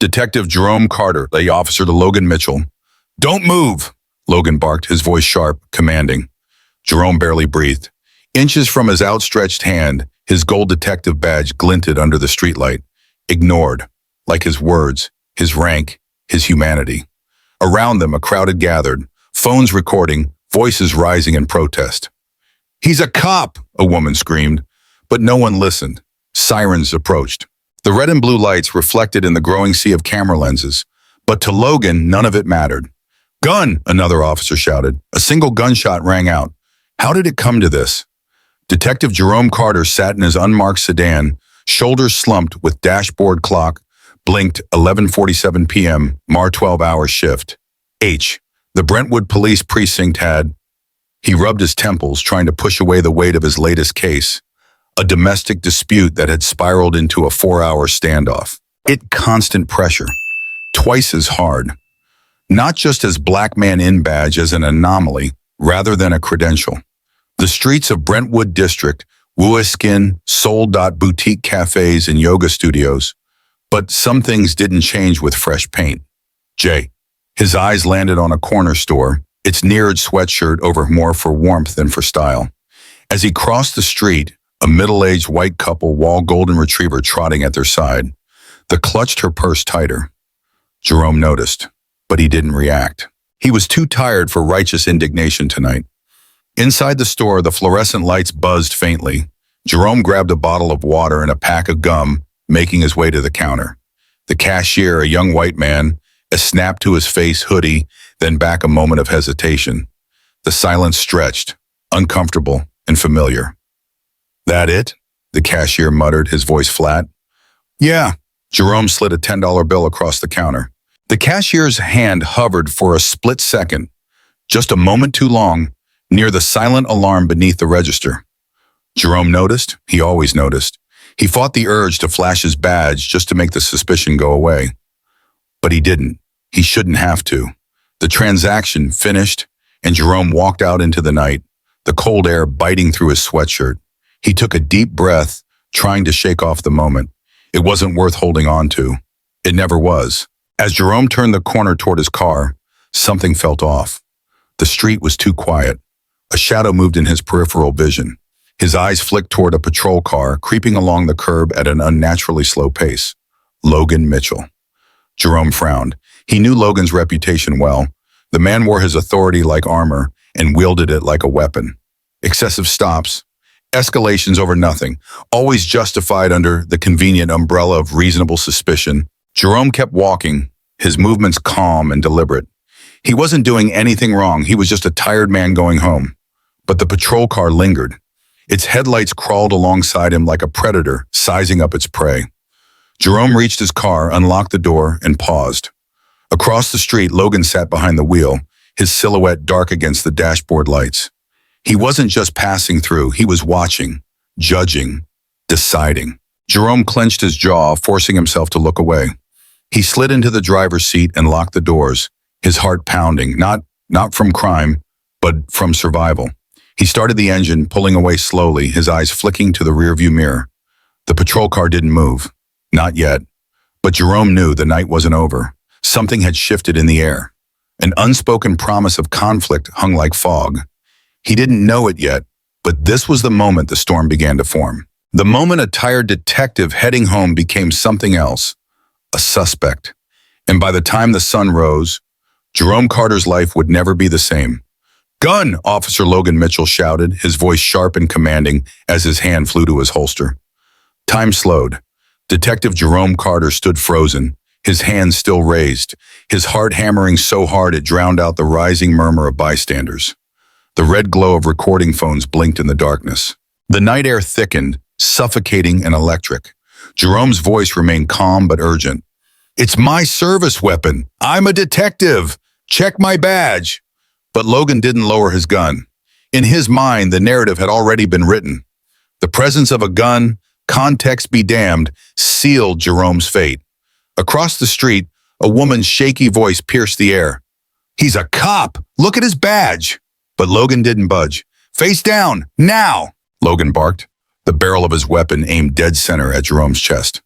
Detective Jerome Carter, lay officer to Logan Mitchell. Don't move, Logan barked, his voice sharp, commanding. Jerome barely breathed. Inches from his outstretched hand, his gold detective badge glinted under the streetlight. Ignored, like his words, his rank, his humanity. Around them, a crowd had gathered, phones recording, voices rising in protest. He's a cop, a woman screamed, but no one listened. Sirens approached. The red and blue lights reflected in the growing sea of camera lenses, but to Logan, none of it mattered. Gun, another officer shouted. A single gunshot rang out. How did it come to this? Detective Jerome Carter sat in his unmarked sedan, shoulders slumped with dashboard clock, blinked 11:47 p.m., MAR 12-hour shift. The Brentwood Police Precinct had. He rubbed his temples, trying to push away the weight of his latest case, a domestic dispute that had spiraled into a 4-hour standoff. Constant pressure, twice as hard. Not just as black man in badge as an anomaly, rather than a credential. The streets of Brentwood District, Wuiskin, soul.boutique cafes and yoga studios. But some things didn't change with fresh paint. His eyes landed on a corner store, its mirrored sweatshirt over more for warmth than for style. As he crossed the street, a middle-aged white couple, wall golden retriever trotting at their side. The clutched her purse tighter. Jerome noticed, but he didn't react. He was too tired for righteous indignation tonight. Inside the store, the fluorescent lights buzzed faintly. Jerome grabbed a bottle of water and a pack of gum, making his way to the counter. The cashier, a young white man, a snap to his face, hoodie, then back a moment of hesitation. The silence stretched, uncomfortable and familiar. That it? The cashier muttered, his voice flat. Yeah. Jerome slid a $10 bill across the counter. The cashier's hand hovered for a split second, just a moment too long, near the silent alarm beneath the register. Jerome noticed. He always noticed. He fought the urge to flash his badge just to make the suspicion go away. But he didn't. He shouldn't have to. The transaction finished, and Jerome walked out into the night, the cold air biting through his sweatshirt. He took a deep breath, trying to shake off the moment. It wasn't worth holding on to. It never was. As Jerome turned the corner toward his car, something felt off. The street was too quiet. A shadow moved in his peripheral vision. His eyes flicked toward a patrol car, creeping along the curb at an unnaturally slow pace. Logan Mitchell. Jerome frowned. He knew Logan's reputation well. The man wore his authority like armor and wielded it like a weapon. Excessive stops, escalations over nothing, always justified under the convenient umbrella of reasonable suspicion. Jerome kept walking, his movements calm and deliberate. He wasn't doing anything wrong. He was just a tired man going home. But the patrol car lingered. Its headlights crawled alongside him like a predator, sizing up its prey. Jerome reached his car, unlocked the door, and paused. Across the street, Logan sat behind the wheel, his silhouette dark against the dashboard lights. He wasn't just passing through, he was watching, judging, deciding. Jerome clenched his jaw, forcing himself to look away. He slid into the driver's seat and locked the doors, his heart pounding, not from crime, but from survival. He started the engine, pulling away slowly, his eyes flicking to the rearview mirror. The patrol car didn't move. Not yet. But Jerome knew the night wasn't over. Something had shifted in the air. An unspoken promise of conflict hung like fog. He didn't know it yet, but this was the moment the storm began to form. The moment a tired detective heading home became something else, a suspect. And by the time the sun rose, Jerome Carter's life would never be the same. Gun, Officer Logan Mitchell shouted, his voice sharp and commanding as his hand flew to his holster. Time slowed. Detective Jerome Carter stood frozen, his hands still raised, his heart hammering so hard it drowned out the rising murmur of bystanders. The red glow of recording phones blinked in the darkness. The night air thickened, suffocating and electric. Jerome's voice remained calm but urgent. It's my service weapon. I'm a detective. Check my badge. But Logan didn't lower his gun. In his mind, the narrative had already been written. The presence of a gun, context be damned, sealed Jerome's fate. Across the street, a woman's shaky voice pierced the air. He's a cop. Look at his badge. But Logan didn't budge. Face down, now, Logan barked, the barrel of his weapon aimed dead center at Jerome's chest.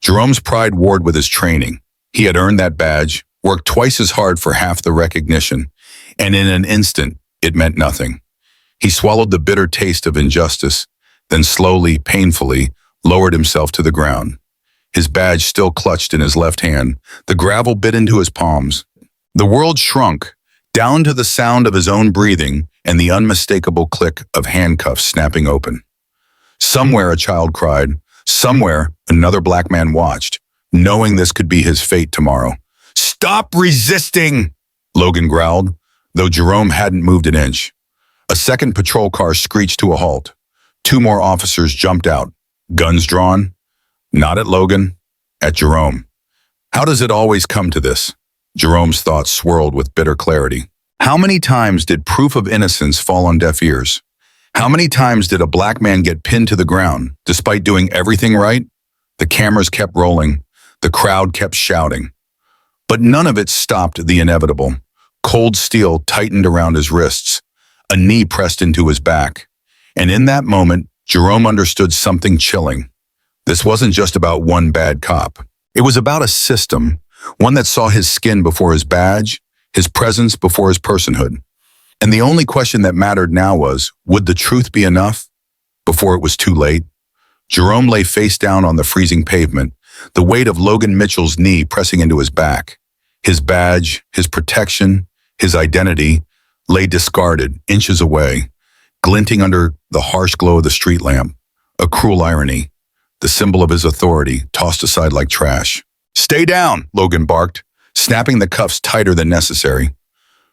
Jerome's pride warred with his training. He had earned that badge, worked twice as hard for half the recognition, and in an instant, it meant nothing. He swallowed the bitter taste of injustice, then slowly, painfully, lowered himself to the ground. His badge still clutched in his left hand, the gravel bit into his palms. The world shrunk, down to the sound of his own breathing and the unmistakable click of handcuffs snapping open. Somewhere a child cried. Somewhere another black man watched, knowing this could be his fate tomorrow. "Stop resisting!" Logan growled, though Jerome hadn't moved an inch. A second patrol car screeched to a halt. Two more officers jumped out, guns drawn. Not at Logan, at Jerome. How does it always come to this? Jerome's thoughts swirled with bitter clarity. How many times did proof of innocence fall on deaf ears? How many times did a black man get pinned to the ground, despite doing everything right? The cameras kept rolling. The crowd kept shouting. But none of it stopped the inevitable. Cold steel tightened around his wrists. A knee pressed into his back. And in that moment, Jerome understood something chilling. This wasn't just about one bad cop. It was about a system, one that saw his skin before his badge, his presence before his personhood. And the only question that mattered now was, would the truth be enough before it was too late? Jerome lay face down on the freezing pavement, the weight of Logan Mitchell's knee pressing into his back. His badge, his protection, his identity lay discarded inches away, glinting under the harsh glow of the street lamp. A cruel irony, the symbol of his authority tossed aside like trash. "Stay down," Logan barked, snapping the cuffs tighter than necessary.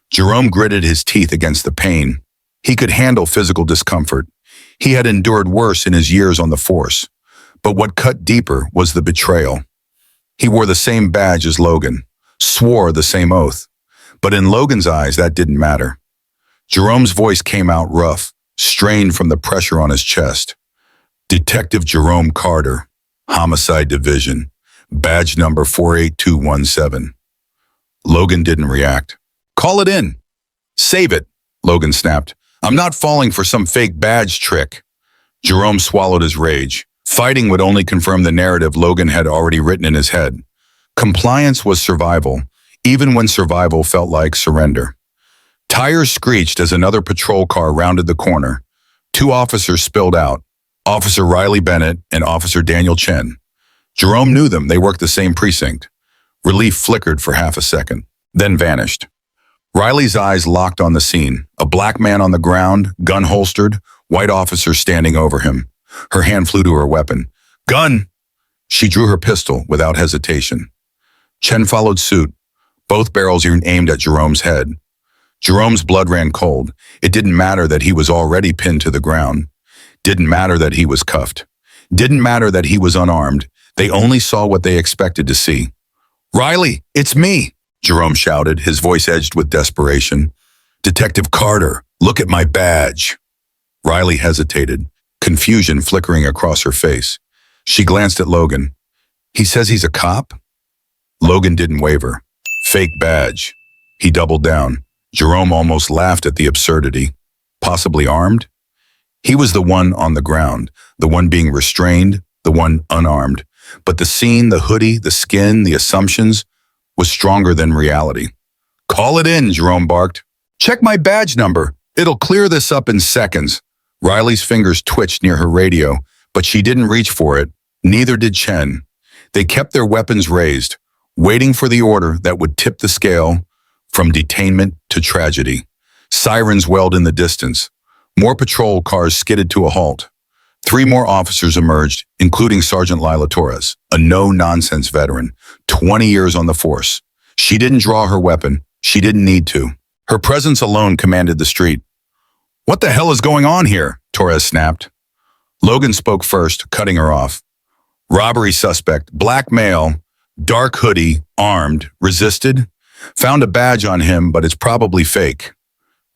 Jerome gritted his teeth against the pain. He could handle physical discomfort. He had endured worse in his years on the force. But what cut deeper was the betrayal. He wore the same badge as Logan, swore the same oath. But in Logan's eyes, that didn't matter. Jerome's voice came out rough, strained from the pressure on his chest. "Detective Jerome Carter, Homicide Division, badge number 48217. Logan didn't react. "Call it in. Save it," Logan snapped. "I'm not falling for some fake badge trick." Jerome swallowed his rage. Fighting would only confirm the narrative Logan had already written in his head. Compliance was survival, even when survival felt like surrender. Tires screeched as another patrol car rounded the corner. Two officers spilled out, Officer Riley Bennett and Officer Daniel Chen. Jerome knew them, they worked the same precinct. Relief flickered for half a second, then vanished. Riley's eyes locked on the scene, a black man on the ground, gun holstered, white officer standing over him. Her hand flew to her weapon. "Gun!" She drew her pistol without hesitation. Chen followed suit, both barrels aimed at Jerome's head. Jerome's blood ran cold. It didn't matter that he was already pinned to the ground. Didn't matter that he was cuffed. Didn't matter that he was unarmed. They only saw what they expected to see. "Riley, it's me!" Jerome shouted, his voice edged with desperation. "Detective Carter, look at my badge." Riley hesitated, confusion flickering across her face. She glanced at Logan. "He says he's a cop?" Logan didn't waver. "Fake badge." He doubled down. Jerome almost laughed at the absurdity. Possibly armed? He was the one on the ground, the one being restrained, the one unarmed. But the scene, the hoodie, the skin, the assumptions was stronger than reality. "Call it in," Jerome barked. "Check my badge number. It'll clear this up in seconds." Riley's fingers twitched near her radio, but she didn't reach for it. Neither did Chen. They kept their weapons raised, waiting for the order that would tip the scale from detainment to tragedy. Sirens wailed in the distance. More patrol cars skidded to a halt. 3 more officers emerged, including Sergeant Lila Torres, a no-nonsense veteran, 20 years on the force. She didn't draw her weapon. She didn't need to. Her presence alone commanded the street. "What the hell is going on here?" Torres snapped. Logan spoke first, cutting her off. "Robbery suspect, black male, dark hoodie, armed, resisted. Found a badge on him, but it's probably fake."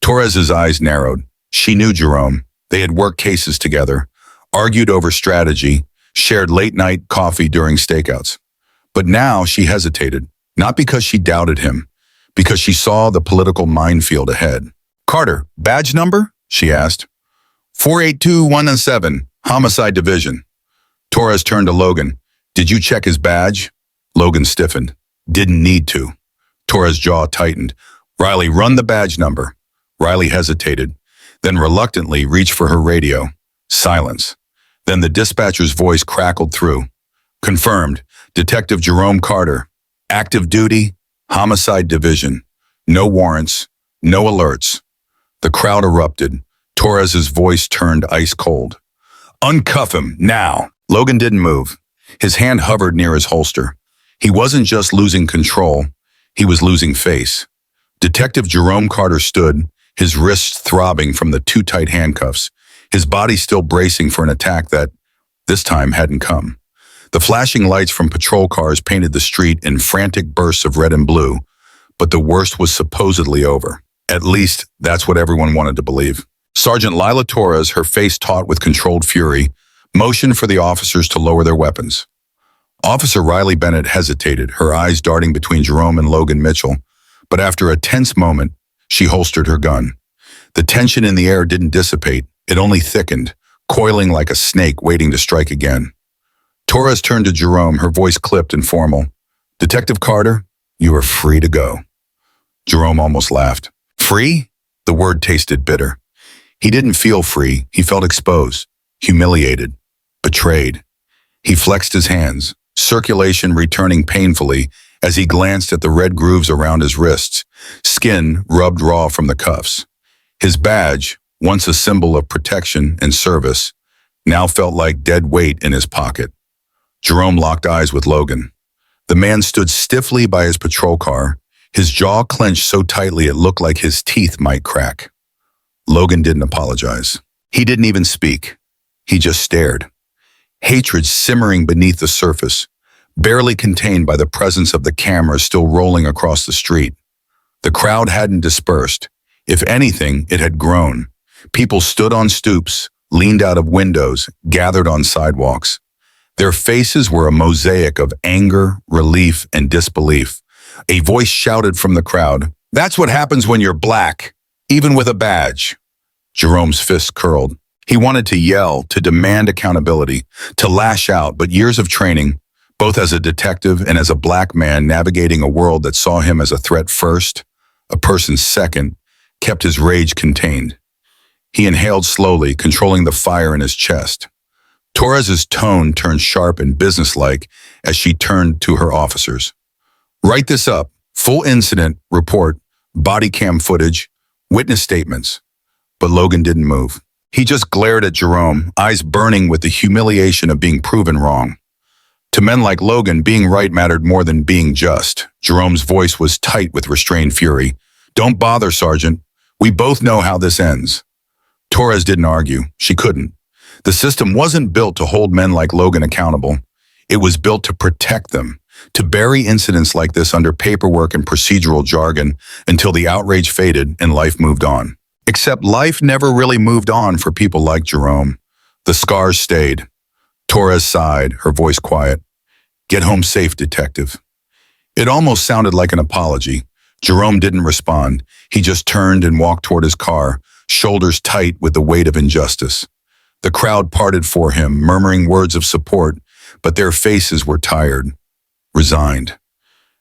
Torres's eyes narrowed. She knew Jerome. They had worked cases together, argued over strategy, shared late-night coffee during stakeouts. But now she hesitated, not because she doubted him, because she saw the political minefield ahead. "Carter, badge number?" she asked. 48217, Homicide Division. Torres turned to Logan. "Did you check his badge?" Logan stiffened. Didn't need to. Torres' jaw tightened. Riley, run the badge number. Riley hesitated, then reluctantly reached for her radio. Silence. Then the dispatcher's voice crackled through. Confirmed. Detective Jerome Carter. Active duty. Homicide division. No warrants. No alerts. The crowd erupted. Torres's voice turned ice cold. Uncuff him, now. Logan didn't move. His hand hovered near his holster. He wasn't just losing control, he was losing face. Detective Jerome Carter stood, his wrists throbbing from the too tight handcuffs, his body still bracing for an attack that, this time, hadn't come. The flashing lights from patrol cars painted the street in frantic bursts of red and blue, but the worst was supposedly over. At least, that's what everyone wanted to believe. Sergeant Lila Torres, her face taut with controlled fury, motioned for the officers to lower their weapons. Officer Riley Bennett hesitated, her eyes darting between Jerome and Logan Mitchell, but after a tense moment, she holstered her gun. The tension in the air didn't dissipate, it only thickened, coiling like a snake waiting to strike again. Torres turned to Jerome, her voice clipped and formal. Detective Carter, you are free to go. Jerome almost laughed. Free? The word tasted bitter. He didn't feel free, he felt exposed, humiliated, betrayed. He flexed his hands, circulation returning painfully as he glanced at the red grooves around his wrists, skin rubbed raw from the cuffs. His badge, once a symbol of protection and service, now felt like dead weight in his pocket. Jerome locked eyes with Logan. The man stood stiffly by his patrol car, his jaw clenched so tightly it looked like his teeth might crack. Logan didn't apologize. He didn't even speak. He just stared. Hatred simmering beneath the surface, barely contained by the presence of the cameras still rolling across the street. The crowd hadn't dispersed. If anything, it had grown. People stood on stoops, leaned out of windows, gathered on sidewalks. Their faces were a mosaic of anger, relief, and disbelief. A voice shouted from the crowd, "That's what happens when you're black, even with a badge." Jerome's fists curled. He wanted to yell, to demand accountability, to lash out, but years of training, both as a detective and as a black man navigating a world that saw him as a threat first, a person second, kept his rage contained. He inhaled slowly, controlling the fire in his chest. Torres's tone turned sharp and businesslike as she turned to her officers. Write this up. Full incident, report, body cam footage, witness statements. But Logan didn't move. He just glared at Jerome, eyes burning with the humiliation of being proven wrong. To men like Logan, being right mattered more than being just. Jerome's voice was tight with restrained fury. Don't bother, Sergeant. We both know how this ends. Torres didn't argue. She couldn't. The system wasn't built to hold men like Logan accountable. It was built to protect them, to bury incidents like this under paperwork and procedural jargon until the outrage faded and life moved on. Except life never really moved on for people like Jerome. The scars stayed. Torres sighed, her voice quiet. Get home safe, detective. It almost sounded like an apology. Jerome didn't respond. He just turned and walked toward his car, shoulders tight with the weight of injustice. The crowd parted for him, murmuring words of support, but their faces were tired, resigned.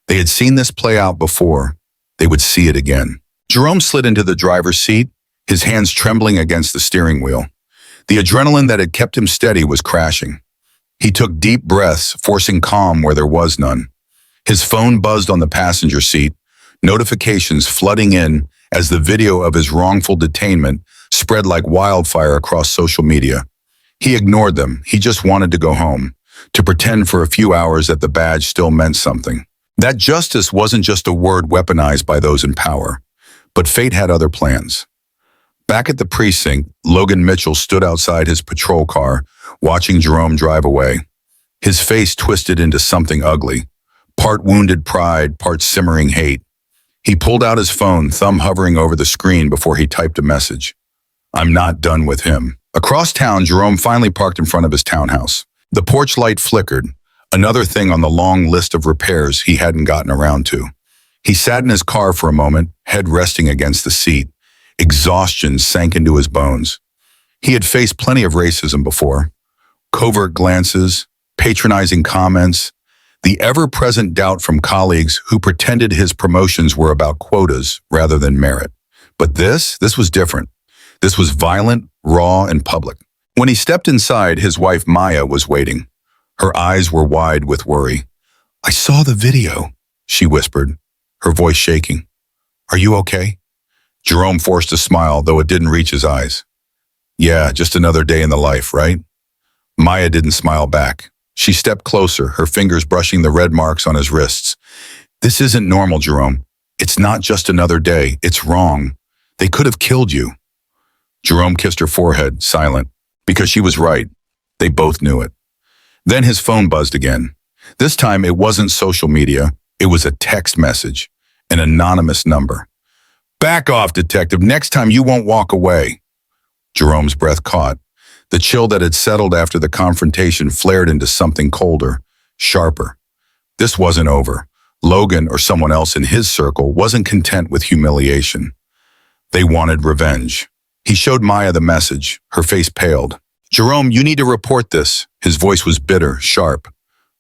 They had seen this play out before. They would see it again. Jerome slid into the driver's seat, his hands trembling against the steering wheel. The adrenaline that had kept him steady was crashing. He took deep breaths, forcing calm where there was none. His phone buzzed on the passenger seat, notifications flooding in as the video of his wrongful detainment spread like wildfire across social media. He ignored them. He just wanted to go home, to pretend for a few hours that the badge still meant something. That justice wasn't just a word weaponized by those in power, but fate had other plans. Back at the precinct, Logan Mitchell stood outside his patrol car, watching Jerome drive away. His face twisted into something ugly, part wounded pride, part simmering hate. He pulled out his phone, thumb hovering over the screen before he typed a message. I'm not done with him. Across town, Jerome finally parked in front of his townhouse. The porch light flickered, another thing on the long list of repairs he hadn't gotten around to. He sat in his car for a moment, head resting against the seat. Exhaustion sank into his bones. He had faced plenty of racism before. Covert glances, patronizing comments. The ever-present doubt from colleagues who pretended his promotions were about quotas rather than merit. But this was different. This was violent, raw, and public. When he stepped inside, his wife Maya was waiting. Her eyes were wide with worry. "I saw the video," she whispered, her voice shaking. "Are you okay?" Jerome forced a smile, though it didn't reach his eyes. "Yeah, just another day in the life, right?" Maya didn't smile back. She stepped closer, her fingers brushing the red marks on his wrists. "This isn't normal, Jerome. It's not just another day. It's wrong. They could have killed you." Jerome kissed her forehead, silent, because she was right. They both knew it. Then his phone buzzed again. This time it wasn't social media. It was a text message, an anonymous number. "Back off, detective. Next time you won't walk away." Jerome's breath caught. The chill that had settled after the confrontation flared into something colder, sharper. This wasn't over. Logan or someone else in his circle wasn't content with humiliation. They wanted revenge. He showed Maya the message. Her face paled. "Jerome, you need to report this." His voice was bitter, sharp.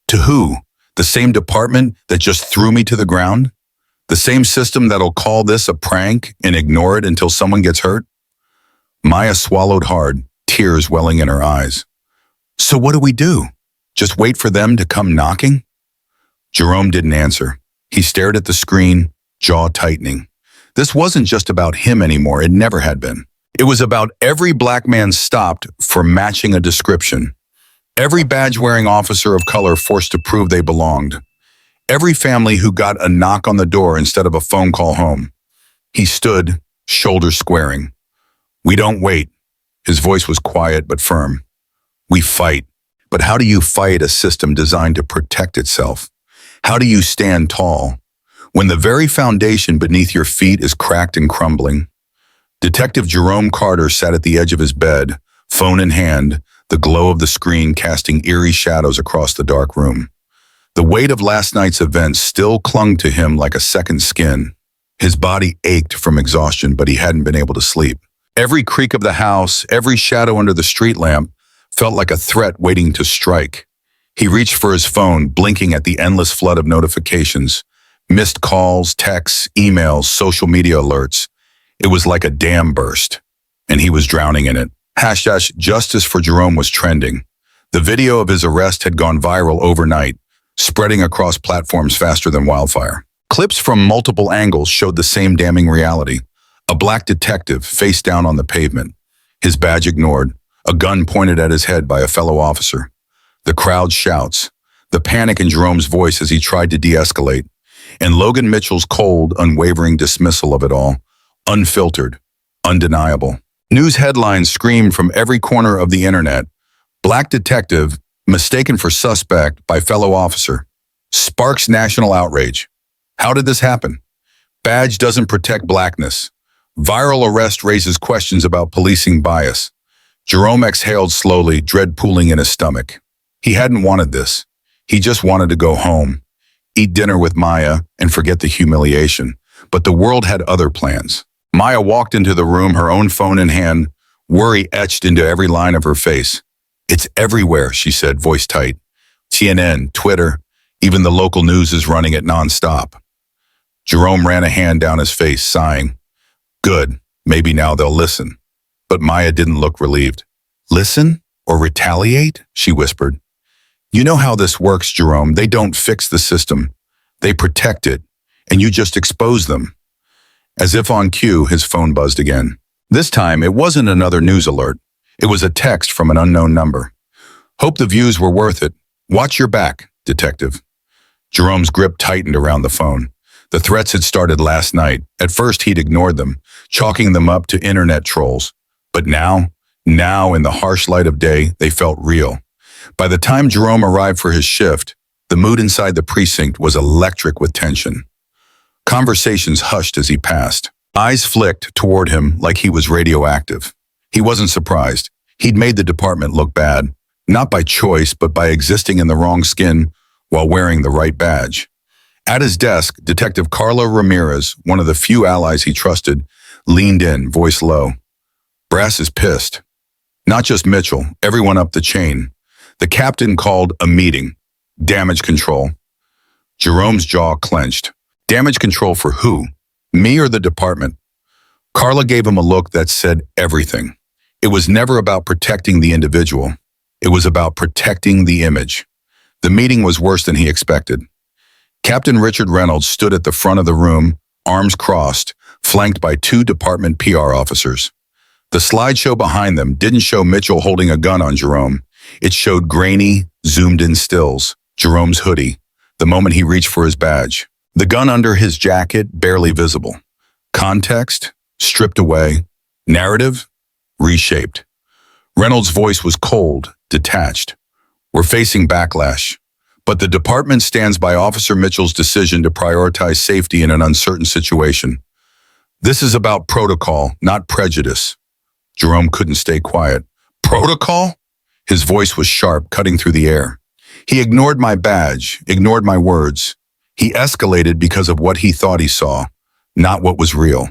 "To who? The same department that just threw me to the ground? The same system that'll call this a prank and ignore it until someone gets hurt?" Maya swallowed hard, tears welling in her eyes. "So what do we do? Just wait for them to come knocking?" Jerome didn't answer. He stared at the screen, jaw tightening. This wasn't just about him anymore. It never had been. It was about every black man stopped for matching a description. Every badge-wearing officer of color forced to prove they belonged. Every family who got a knock on the door instead of a phone call home. He stood, shoulders squaring. "We don't wait." His voice was quiet but firm. "We fight." But how do you fight a system designed to protect itself? How do you stand tall when the very foundation beneath your feet is cracked and crumbling? Detective Jerome Carter sat at the edge of his bed, phone in hand, the glow of the screen casting eerie shadows across the dark room. The weight of last night's events still clung to him like a second skin. His body ached from exhaustion, but he hadn't been able to sleep. Every creak of the house, every shadow under the street lamp felt like a threat waiting to strike. He reached for his phone, blinking at the endless flood of notifications. Missed calls, texts, emails, social media alerts. It was like a dam burst, and he was drowning in it. #Justice for Jerome was trending. The video of his arrest had gone viral overnight, spreading across platforms faster than wildfire. Clips from multiple angles showed the same damning reality. A black detective face down on the pavement, his badge ignored, a gun pointed at his head by a fellow officer. The crowd shouts, the panic in Jerome's voice as he tried to de-escalate, and Logan Mitchell's cold, unwavering dismissal of it all, unfiltered, undeniable. News headlines screamed from every corner of the internet. Black detective mistaken for suspect by fellow officer. Sparks national outrage. How did this happen? Badge doesn't protect blackness. Viral arrest raises questions about policing bias. Jerome exhaled slowly, dread pooling in his stomach. He hadn't wanted this. He just wanted to go home, eat dinner with Maya, and forget the humiliation. But the world had other plans. Maya walked into the room, her own phone in hand, worry etched into every line of her face. "It's everywhere," she said, voice tight. CNN, Twitter, even the local news is running it nonstop. Jerome ran a hand down his face, sighing. Good, maybe now they'll listen. But Maya didn't look relieved. "Listen or retaliate?" she whispered. "You know how this works, Jerome. They don't fix the system. They protect it, and you just expose them." As if on cue, his phone buzzed again. This time, it wasn't another news alert. It was a text from an unknown number. "Hope the views were worth it. Watch your back, detective." Jerome's grip tightened around the phone. The threats had started last night. At first, he'd ignored them, chalking them up to internet trolls. But now, in the harsh light of day, they felt real. By the time Jerome arrived for his shift, the mood inside the precinct was electric with tension. Conversations hushed as he passed. Eyes flicked toward him like he was radioactive. He wasn't surprised. He'd made the department look bad, not by choice, but by existing in the wrong skin while wearing the right badge. At his desk, Detective Carla Ramirez, one of the few allies he trusted, leaned in, voice low. "Brass is pissed. Not just Mitchell, everyone up the chain. The captain called a meeting. Damage control. Jerome's jaw clenched. Damage control for who? Me or the department? Carla gave him a look that said everything. It was never about protecting the individual. It was about protecting the image. The meeting was worse than he expected. Captain Richard Reynolds stood at the front of the room, arms crossed, flanked by two department PR officers. The slideshow behind them didn't show Mitchell holding a gun on Jerome. It showed grainy, zoomed-in stills, Jerome's hoodie, the moment he reached for his badge. The gun under his jacket barely visible. Context, stripped away. Narrative, reshaped. Reynolds' voice was cold, detached. We're facing backlash, but the department stands by Officer Mitchell's decision to prioritize safety in an uncertain situation. This is about protocol, not prejudice. Jerome couldn't stay quiet. Protocol? His voice was sharp, cutting through the air. He ignored my badge, ignored my words. He escalated because of what he thought he saw, not what was real.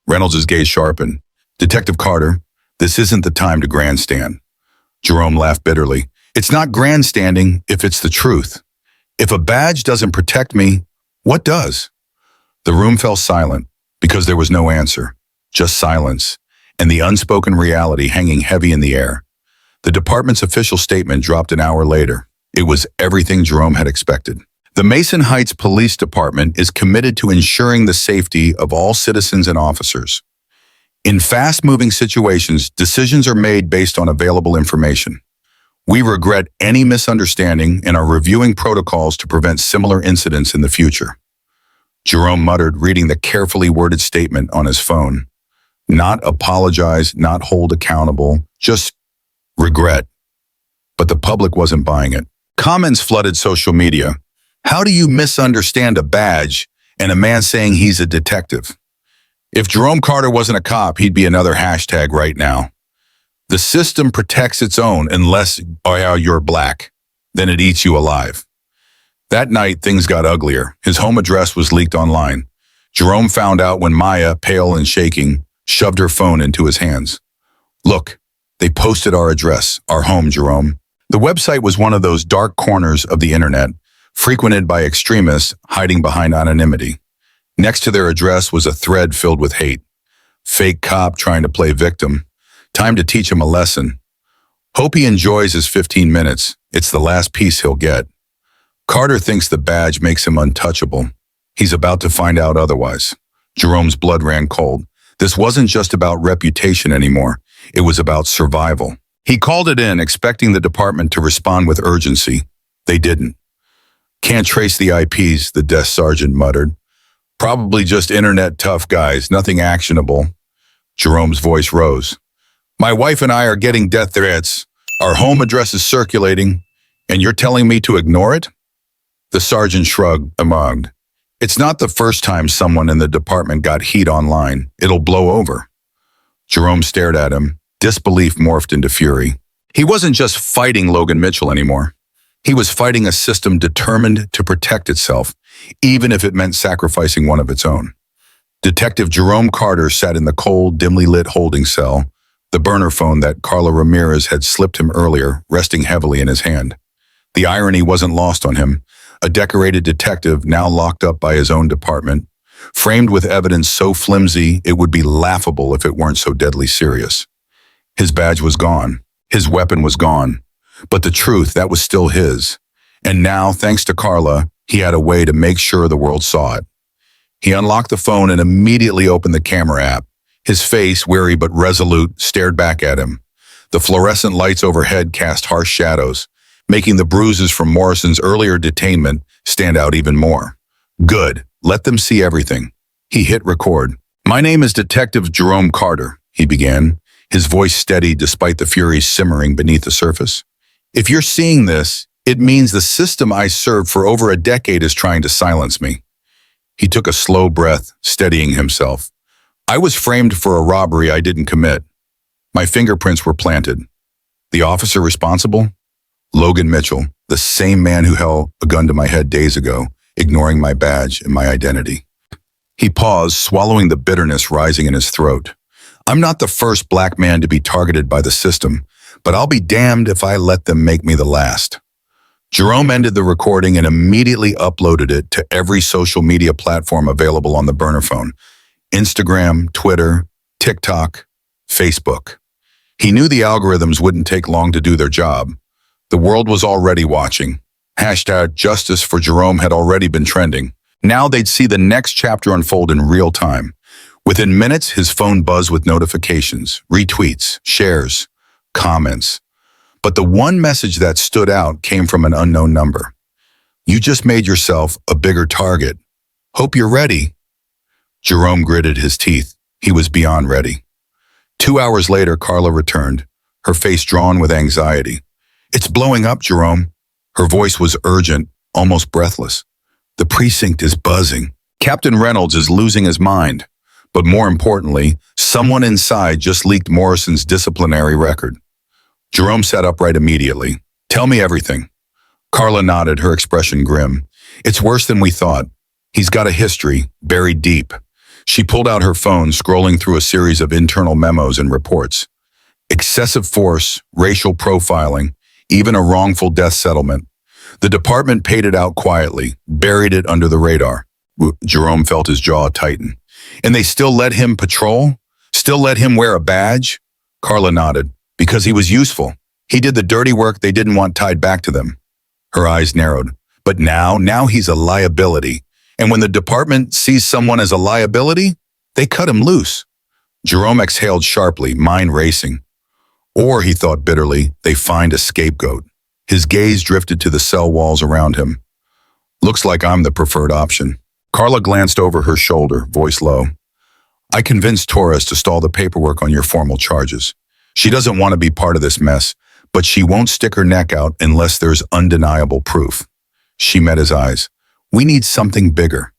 Reynolds' gaze sharpened. Detective Carter, this isn't the time to grandstand. Jerome laughed bitterly. It's not grandstanding if it's the truth. If a badge doesn't protect me, what does? The room fell silent because there was no answer, just silence, and the unspoken reality hanging heavy in the air. The department's official statement dropped an hour later. It was everything Jerome had expected. The Mason Heights Police Department is committed to ensuring the safety of all citizens and officers. In fast-moving situations, decisions are made based on available information. We regret any misunderstanding and are reviewing protocols to prevent similar incidents in the future. Jerome muttered, reading the carefully worded statement on his phone. Not apologize, not hold accountable, just regret. But the public wasn't buying it. Comments flooded social media. How do you misunderstand a badge and a man saying he's a detective? If Jerome Carter wasn't a cop, he'd be another hashtag right now. The system protects its own unless you're black. Then it eats you alive. That night, things got uglier. His home address was leaked online. Jerome found out when Maya, pale and shaking, shoved her phone into his hands. Look, they posted our address, our home, Jerome. The website was one of those dark corners of the internet, frequented by extremists hiding behind anonymity. Next to their address was a thread filled with hate. Fake cop trying to play victim. Time to teach him a lesson. Hope he enjoys his 15 minutes. It's the last piece he'll get. Carter thinks the badge makes him untouchable. He's about to find out otherwise. Jerome's blood ran cold. This wasn't just about reputation anymore. It was about survival. He called it in, expecting the department to respond with urgency. They didn't. Can't trace the IPs, the desk sergeant muttered. Probably just internet tough guys, nothing actionable. Jerome's voice rose. My wife and I are getting death threats. Our home address is circulating, and you're telling me to ignore it? The sergeant shrugged, among. It's not the first time someone in the department got heat online. It'll blow over. Jerome stared at him. Disbelief morphed into fury. He wasn't just fighting Logan Mitchell anymore. He was fighting a system determined to protect itself, even if it meant sacrificing one of its own. Detective Jerome Carter sat in the cold, dimly lit holding cell, the burner phone that Carla Ramirez had slipped him earlier, resting heavily in his hand. The irony wasn't lost on him. A decorated detective, now locked up by his own department, framed with evidence so flimsy it would be laughable if it weren't so deadly serious. His badge was gone. His weapon was gone. But the truth, that was still his. And now, thanks to Carla, he had a way to make sure the world saw it. He unlocked the phone and immediately opened the camera app. His face, weary but resolute, stared back at him. The fluorescent lights overhead cast harsh shadows, making the bruises from Morrison's earlier detainment stand out even more. Good. Let them see everything. He hit record. My name is Detective Jerome Carter, he began, his voice steady despite the fury simmering beneath the surface. If you're seeing this, it means the system I served for over a decade is trying to silence me. He took a slow breath, steadying himself. I was framed for a robbery I didn't commit. My fingerprints were planted. The officer responsible? Logan Mitchell, the same man who held a gun to my head days ago, ignoring my badge and my identity. He paused, swallowing the bitterness rising in his throat. I'm not the first black man to be targeted by the system, but I'll be damned if I let them make me the last. Jerome ended the recording and immediately uploaded it to every social media platform available on the burner phone: Instagram, Twitter, TikTok, Facebook. He knew the algorithms wouldn't take long to do their job. The world was already watching. Hashtag Justice for Jerome had already been trending. Now they'd see the next chapter unfold in real time. Within minutes, his phone buzzed with notifications, retweets, shares, comments. But the one message that stood out came from an unknown number. "You just made yourself a bigger target. Hope you're ready." Jerome gritted his teeth. He was beyond ready. 2 hours later, Carla returned, her face drawn with anxiety. "It's blowing up, Jerome." Her voice was urgent, almost breathless. "The precinct is buzzing. Captain Reynolds is losing his mind. But more importantly, someone inside just leaked Morrison's disciplinary record." Jerome sat upright immediately. "Tell me everything." Carla nodded, her expression grim. "It's worse than we thought. He's got a history, buried deep." She pulled out her phone, scrolling through a series of internal memos and reports. Excessive force, racial profiling, even a wrongful death settlement. The department paid it out quietly, buried it under the radar. Jerome felt his jaw tighten. "And they still let him patrol? Still let him wear a badge?" Carla nodded. "Because he was useful. He did the dirty work they didn't want tied back to them." Her eyes narrowed. "But now he's a liability. And when the department sees someone as a liability, they cut him loose." Jerome exhaled sharply, mind racing. Or, he thought bitterly, they find a scapegoat. His gaze drifted to the cell walls around him. "Looks like I'm the preferred option." Carla glanced over her shoulder, voice low. "I convinced Torres to stall the paperwork on your formal charges. She doesn't want to be part of this mess, but she won't stick her neck out unless there's undeniable proof." She met his eyes. "We need something bigger.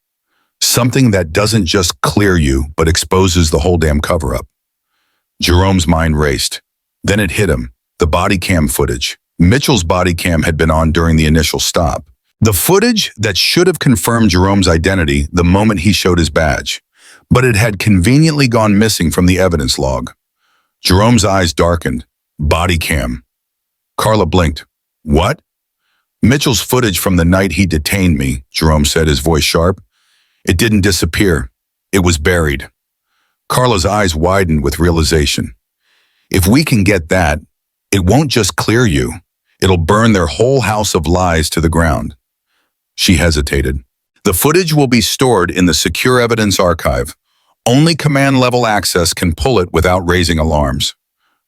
Something that doesn't just clear you, but exposes the whole damn cover-up." Jerome's mind raced. Then it hit him. The body cam footage. Mitchell's body cam had been on during the initial stop. The footage that should have confirmed Jerome's identity the moment he showed his badge. But it had conveniently gone missing from the evidence log. Jerome's eyes darkened. Body cam. Carla blinked. "What?" "Mitchell's footage from the night he detained me," Jerome said, his voice sharp. "It didn't disappear. It was buried." Carla's eyes widened with realization. "If we can get that, it won't just clear you. It'll burn their whole house of lies to the ground." She hesitated. "The footage will be stored in the secure evidence archive. Only command-level access can pull it without raising alarms."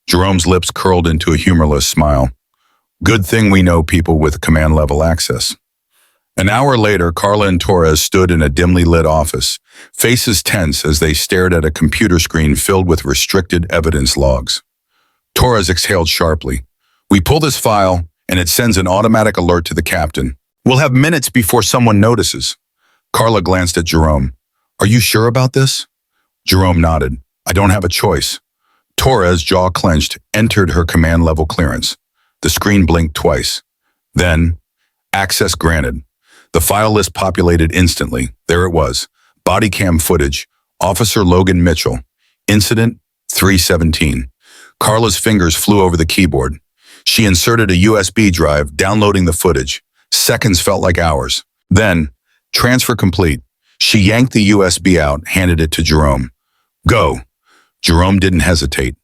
Jerome's lips curled into a humorless smile. "Good thing we know people with command-level access." An hour later, Carla and Torres stood in a dimly lit office, faces tense as they stared at a computer screen filled with restricted evidence logs. Torres exhaled sharply. "We pull this file, and it sends an automatic alert to the captain. We'll have minutes before someone notices." Carla glanced at Jerome. "Are you sure about this?" Jerome nodded. "I don't have a choice." Torres, jaw clenched, entered her command-level clearance. The screen blinked twice. Then, access granted. The file list populated instantly. There it was. Body cam footage. Officer Logan Mitchell. Incident 317. Carla's fingers flew over the keyboard. She inserted a USB drive, downloading the footage. Seconds felt like hours. Then, transfer complete. She yanked the USB out, handed it to Jerome. "Go." Jerome didn't hesitate.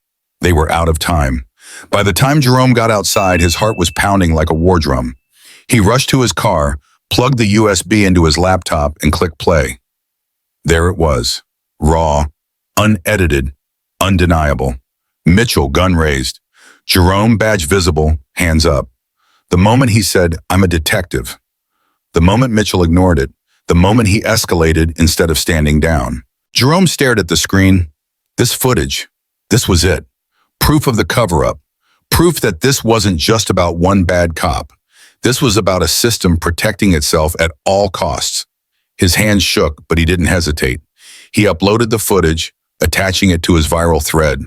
They were out of time. By the time Jerome got outside, his heart was pounding like a war drum. He rushed to his car, plugged the USB into his laptop, and clicked play. There it was. Raw, unedited, undeniable. Mitchell, gun raised. Jerome, badge visible, hands up. The moment he said, "I'm a detective." The moment Mitchell ignored it. The moment he escalated instead of standing down. Jerome stared at the screen. This footage. This was it. Proof of the cover-up. Proof that this wasn't just about one bad cop. This was about a system protecting itself at all costs. His hands shook, but he didn't hesitate. He uploaded the footage, attaching it to his viral thread.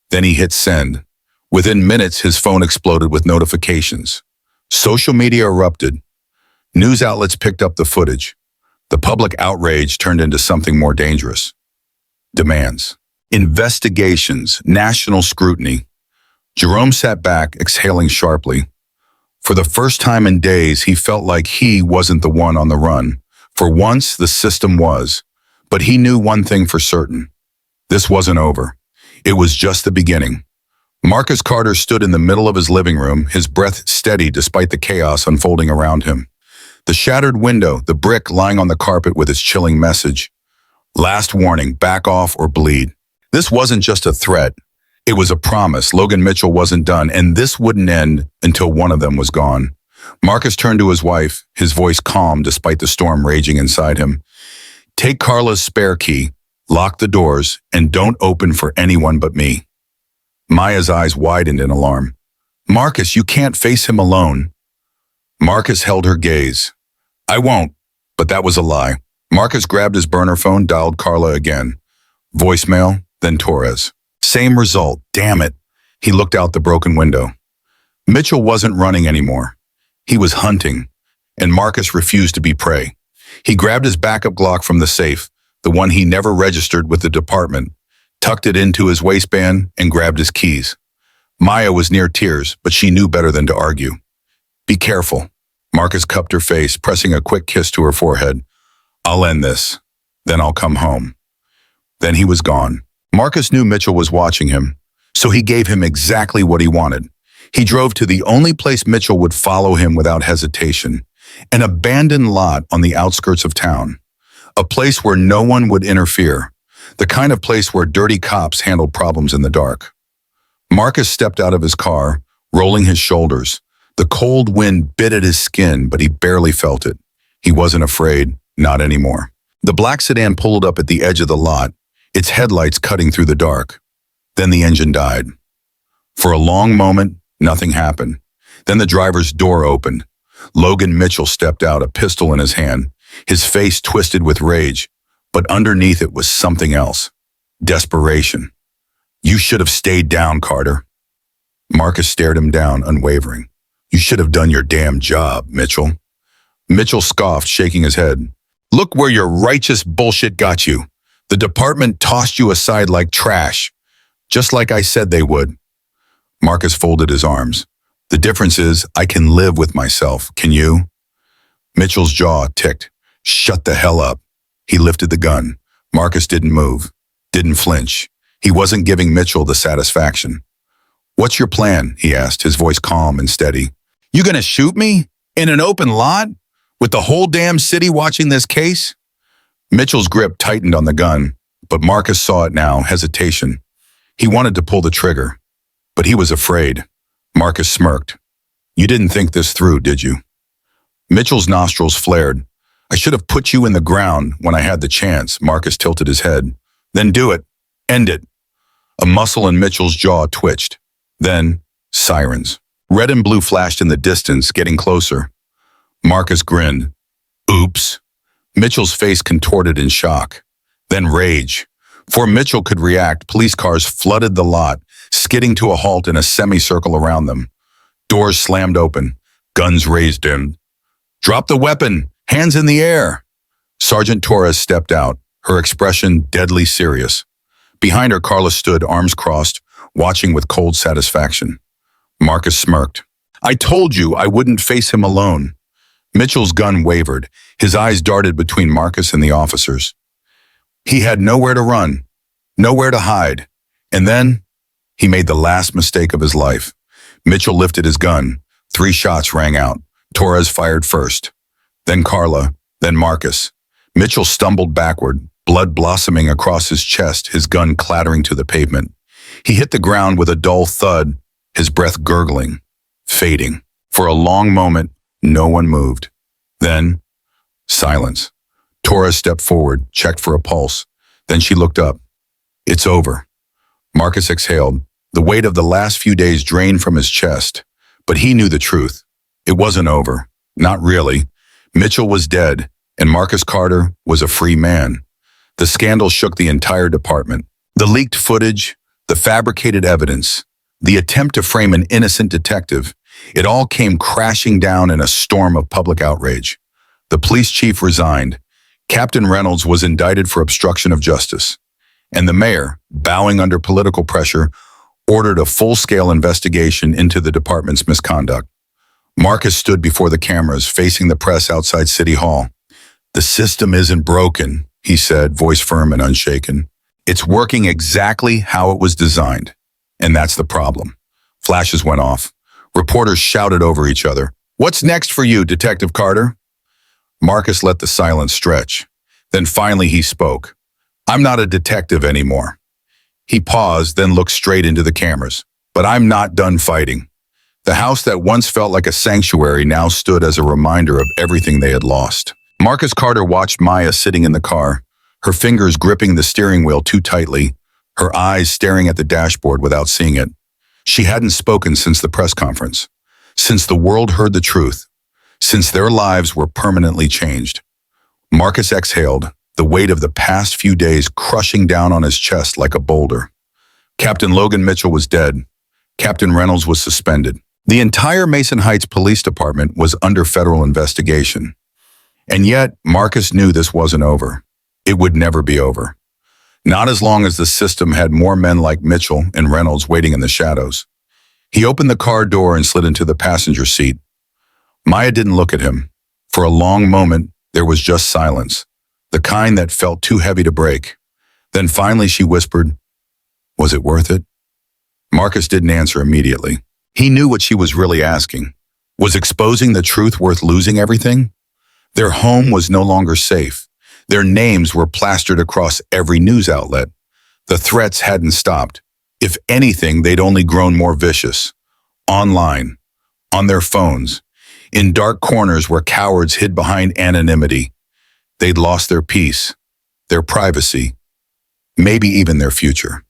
Then he hit send. Within minutes, his phone exploded with notifications. Social media erupted. News outlets picked up the footage. The public outrage turned into something more dangerous. Demands. Investigations. National scrutiny. Jerome sat back, exhaling sharply. For the first time in days, he felt like he wasn't the one on the run. For once, the system was. But he knew one thing for certain. This wasn't over. It was just the beginning. Marcus Carter stood in the middle of his living room, his breath steady despite the chaos unfolding around him. The shattered window, the brick lying on the carpet with its chilling message. Last warning, back off or bleed. This wasn't just a threat. It was a promise. Logan Mitchell wasn't done, and this wouldn't end until one of them was gone. Marcus turned to his wife, his voice calm despite the storm raging inside him. Take Carla's spare key, lock the doors, and don't open for anyone but me. Maya's eyes widened in alarm. Marcus, you can't face him alone. Marcus held her gaze. I won't, but that was a lie. Marcus grabbed his burner phone, dialed Carla again. Voicemail, then Torres. Same result, damn it. He looked out the broken window. Mitchell wasn't running anymore. He was hunting, and Marcus refused to be prey. He grabbed his backup Glock from the safe, the one he never registered with the department, tucked it into his waistband, and grabbed his keys. Maya was near tears, but she knew better than to argue. Be careful. Marcus cupped her face, pressing a quick kiss to her forehead. I'll end this. Then I'll come home. Then he was gone. Marcus knew Mitchell was watching him, so he gave him exactly what he wanted. He drove to the only place Mitchell would follow him without hesitation, an abandoned lot on the outskirts of town, a place where no one would interfere, the kind of place where dirty cops handled problems in the dark. Marcus stepped out of his car, rolling his shoulders. The cold wind bit at his skin, but he barely felt it. He wasn't afraid, not anymore. The black sedan pulled up at the edge of the lot, its headlights cutting through the dark. Then the engine died. For a long moment, nothing happened. Then the driver's door opened. Logan Mitchell stepped out, a pistol in his hand, his face twisted with rage, but underneath it was something else. Desperation. You should have stayed down, Carter. Marcus stared him down, unwavering. You should have done your damn job, Mitchell. Mitchell scoffed, shaking his head. Look where your righteous bullshit got you. The department tossed you aside like trash, just like I said they would. Marcus folded his arms. The difference is I can live with myself. Can you? Mitchell's jaw ticked. Shut the hell up. He lifted the gun. Marcus didn't move, didn't flinch. He wasn't giving Mitchell the satisfaction. What's your plan? He asked, his voice calm and steady. You gonna shoot me? In an open lot? With the whole damn city watching this case? Mitchell's grip tightened on the gun, but Marcus saw it now, hesitation. He wanted to pull the trigger, but he was afraid. Marcus smirked. You didn't think this through, did you? Mitchell's nostrils flared. I should have put you in the ground when I had the chance. Marcus tilted his head. Then do it. End it. A muscle in Mitchell's jaw twitched. Then, sirens. Red and blue flashed in the distance, getting closer. Marcus grinned. Oops. Mitchell's face contorted in shock. Then rage. Before Mitchell could react, police cars flooded the lot, skidding to a halt in a semicircle around them. Doors slammed open. Guns raised in. Drop the weapon! Hands in the air! Sergeant Torres stepped out, her expression deadly serious. Behind her, Carla stood, arms crossed, watching with cold satisfaction. Marcus smirked. I told you I wouldn't face him alone. Mitchell's gun wavered. His eyes darted between Marcus and the officers. He had nowhere to run, nowhere to hide. And then, he made the last mistake of his life. Mitchell lifted his gun. 3 shots rang out. Torres fired first. Then Carla, then Marcus. Mitchell stumbled backward, blood blossoming across his chest, his gun clattering to the pavement. He hit the ground with a dull thud, his breath gurgling, fading. For a long moment, no one moved. Then, silence. Torres stepped forward, checked for a pulse. Then she looked up. It's over. Marcus exhaled. The weight of the last few days drained from his chest. But he knew the truth. It wasn't over. Not really. Mitchell was dead, and Marcus Carter was a free man. The scandal shook the entire department. The leaked footage, the fabricated evidence, the attempt to frame an innocent detective, it all came crashing down in a storm of public outrage. The police chief resigned. Captain Reynolds was indicted for obstruction of justice. And the mayor, bowing under political pressure, ordered a full-scale investigation into the department's misconduct. Marcus stood before the cameras, facing the press outside City Hall. "The system isn't broken," he said, voice firm and unshaken. "It's working exactly how it was designed. And that's the problem." Flashes went off. Reporters shouted over each other. "What's next for you, Detective Carter?" Marcus let the silence stretch. Then finally he spoke. "I'm not a detective anymore." He paused, then looked straight into the cameras. "But I'm not done fighting." The house that once felt like a sanctuary now stood as a reminder of everything they had lost. Marcus Carter watched Maya sitting in the car, her fingers gripping the steering wheel too tightly, her eyes staring at the dashboard without seeing it. She hadn't spoken since the press conference, since the world heard the truth, since their lives were permanently changed. Marcus exhaled, the weight of the past few days crushing down on his chest like a boulder. Captain Logan Mitchell was dead. Captain Reynolds was suspended. The entire Mason Heights Police Department was under federal investigation. And yet, Marcus knew this wasn't over. It would never be over. Not as long as the system had more men like Mitchell and Reynolds waiting in the shadows. He opened the car door and slid into the passenger seat. Maya didn't look at him. For a long moment, there was just silence, the kind that felt too heavy to break. Then finally she whispered, "Was it worth it?" Marcus didn't answer immediately. He knew what she was really asking. Was exposing the truth worth losing everything? Their home was no longer safe. Their names were plastered across every news outlet. The threats hadn't stopped. If anything, they'd only grown more vicious. Online, on their phones, in dark corners where cowards hid behind anonymity. They'd lost their peace, their privacy, maybe even their future.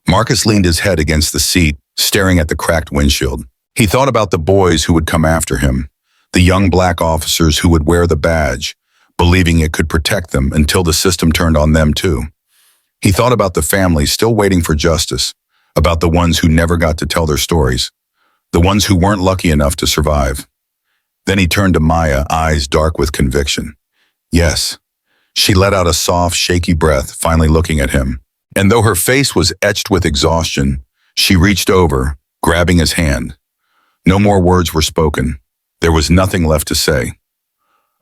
Marcus leaned his head against the seat, staring at the cracked windshield. He thought about the boys who would come after him, the young black officers who would wear the badge, believing it could protect them until the system turned on them too. He thought about the families still waiting for justice, about the ones who never got to tell their stories, the ones who weren't lucky enough to survive. Then he turned to Maya, eyes dark with conviction. Yes. She let out a soft, shaky breath, finally looking at him. And though her face was etched with exhaustion, she reached over, grabbing his hand. No more words were spoken. There was nothing left to say.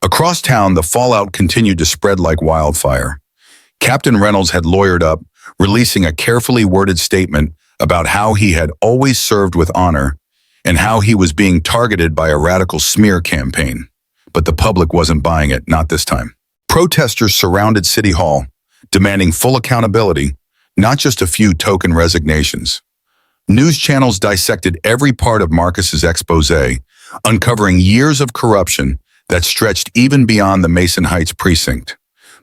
Across town, the fallout continued to spread like wildfire. Captain Reynolds had lawyered up, releasing a carefully worded statement about how he had always served with honor and how he was being targeted by a radical smear campaign. But the public wasn't buying it, not this time. Protesters surrounded City Hall, demanding full accountability, not just a few token resignations. News channels dissected every part of Marcus's exposé, uncovering years of corruption that stretched even beyond the Mason Heights precinct.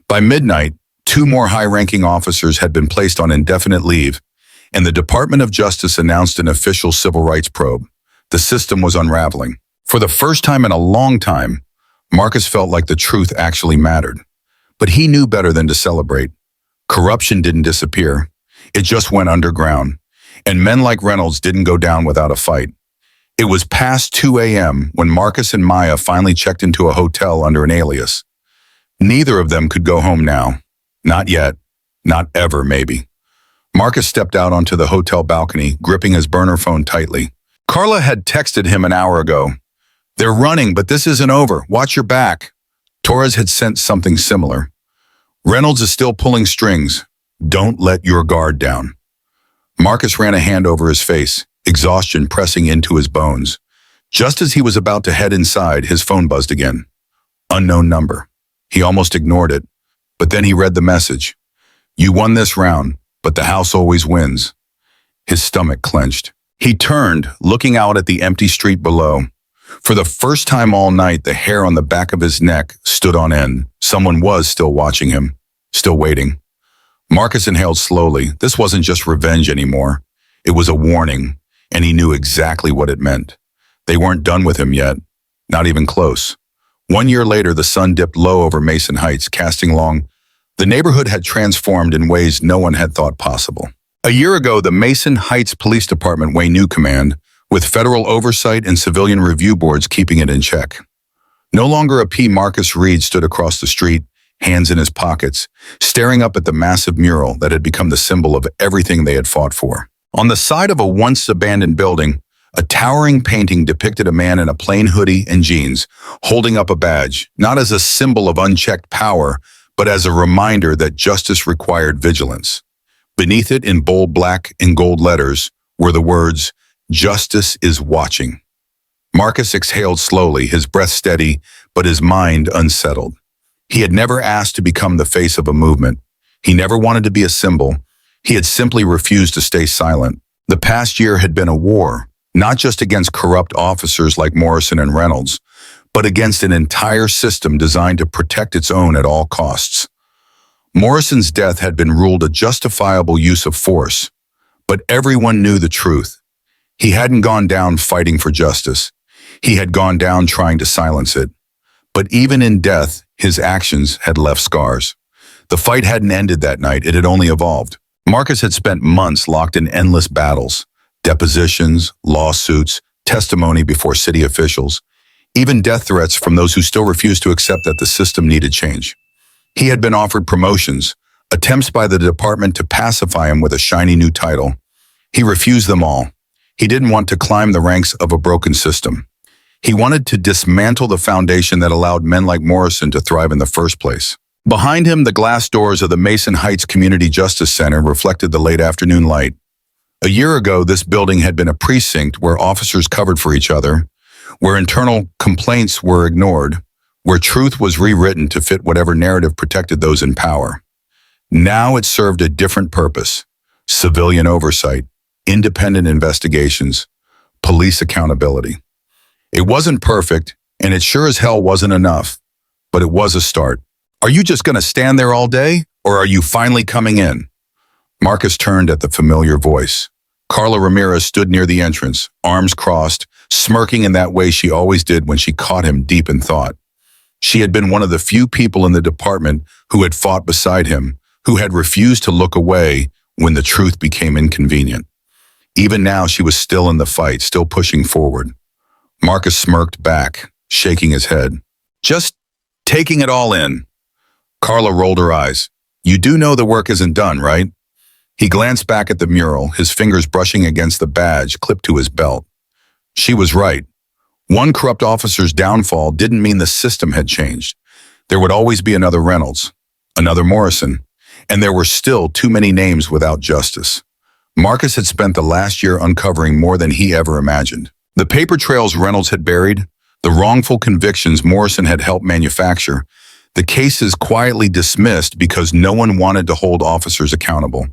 By midnight, 2 more high-ranking officers had been placed on indefinite leave, and the Department of Justice announced an official civil rights probe. The system was unraveling. For the first time in a long time, Marcus felt like the truth actually mattered. But he knew better than to celebrate. Corruption didn't disappear. It just went underground. And men like Reynolds didn't go down without a fight. It was past 2 a.m. when Marcus and Maya finally checked into a hotel under an alias. Neither of them could go home now. Not yet. Not ever, maybe. Marcus stepped out onto the hotel balcony, gripping his burner phone tightly. Carla had texted him an hour ago. "They're running, but this isn't over. Watch your back." Torres had sent something similar. "Reynolds is still pulling strings. Don't let your guard down." Marcus ran a hand over his face, exhaustion pressing into his bones. Just as he was about to head inside, his phone buzzed again. Unknown number. He almost ignored it, but then he read the message. "You won this round, but the house always wins." His stomach clenched. He turned, looking out at the empty street below. For the first time all night, the hair on the back of his neck stood on end. Someone was still watching him, still waiting. Marcus inhaled slowly. This wasn't just revenge anymore. It was a warning, and he knew exactly what it meant. They weren't done with him yet, not even close. 1 year later, the sun dipped low over Mason Heights, casting long. The neighborhood had transformed in ways no one had thought possible. A year ago, the Mason Heights Police Department won new command, with federal oversight and civilian review boards keeping it in check. No longer a P. Marcus Reed stood across the street, hands in his pockets, staring up at the massive mural that had become the symbol of everything they had fought for. On the side of a once-abandoned building, A towering painting depicted a man in a plain hoodie and jeans, holding up a badge, not as a symbol of unchecked power, but as a reminder that justice required vigilance. Beneath it, in bold black and gold letters, were the words, "Justice is watching." Marcus exhaled slowly, his breath steady, but his mind unsettled. He had never asked to become the face of a movement. He never wanted to be a symbol. He had simply refused to stay silent. The past year had been a war, not just against corrupt officers like Morrison and Reynolds, but against an entire system designed to protect its own at all costs. Morrison's death had been ruled a justifiable use of force, but everyone knew the truth. He hadn't gone down fighting for justice. He had gone down trying to silence it. But even in death, his actions had left scars. The fight hadn't ended that night, it had only evolved. Marcus had spent months locked in endless battles, depositions, lawsuits, testimony before city officials, even death threats from those who still refused to accept that the system needed change. He had been offered promotions, attempts by the department to pacify him with a shiny new title. He refused them all. He didn't want to climb the ranks of a broken system. He wanted to dismantle the foundation that allowed men like Morrison to thrive in the first place. Behind him, the glass doors of the Mason Heights Community Justice Center reflected the late afternoon light. A year ago, this building had been a precinct where officers covered for each other, where internal complaints were ignored, where truth was rewritten to fit whatever narrative protected those in power. Now it served a different purpose: civilian oversight, independent investigations, police accountability. It wasn't perfect, and it sure as hell wasn't enough, but it was a start. "Are you just going to stand there all day, or are you finally coming in?" Marcus turned at the familiar voice. Carla Ramirez stood near the entrance, arms crossed, smirking in that way she always did when she caught him deep in thought. She had been one of the few people in the department who had fought beside him, who had refused to look away when the truth became inconvenient. Even now, she was still in the fight, still pushing forward. Marcus smirked back, shaking his head. "Just taking it all in." Carla rolled her eyes. "You do know the work isn't done, right?" He glanced back at the mural, his fingers brushing against the badge clipped to his belt. She was right. One corrupt officer's downfall didn't mean the system had changed. There would always be another Reynolds, another Morrison, and there were still too many names without justice. Marcus had spent the last year uncovering more than he ever imagined. The paper trails Reynolds had buried, the wrongful convictions Morrison had helped manufacture, the cases quietly dismissed because no one wanted to hold officers accountable.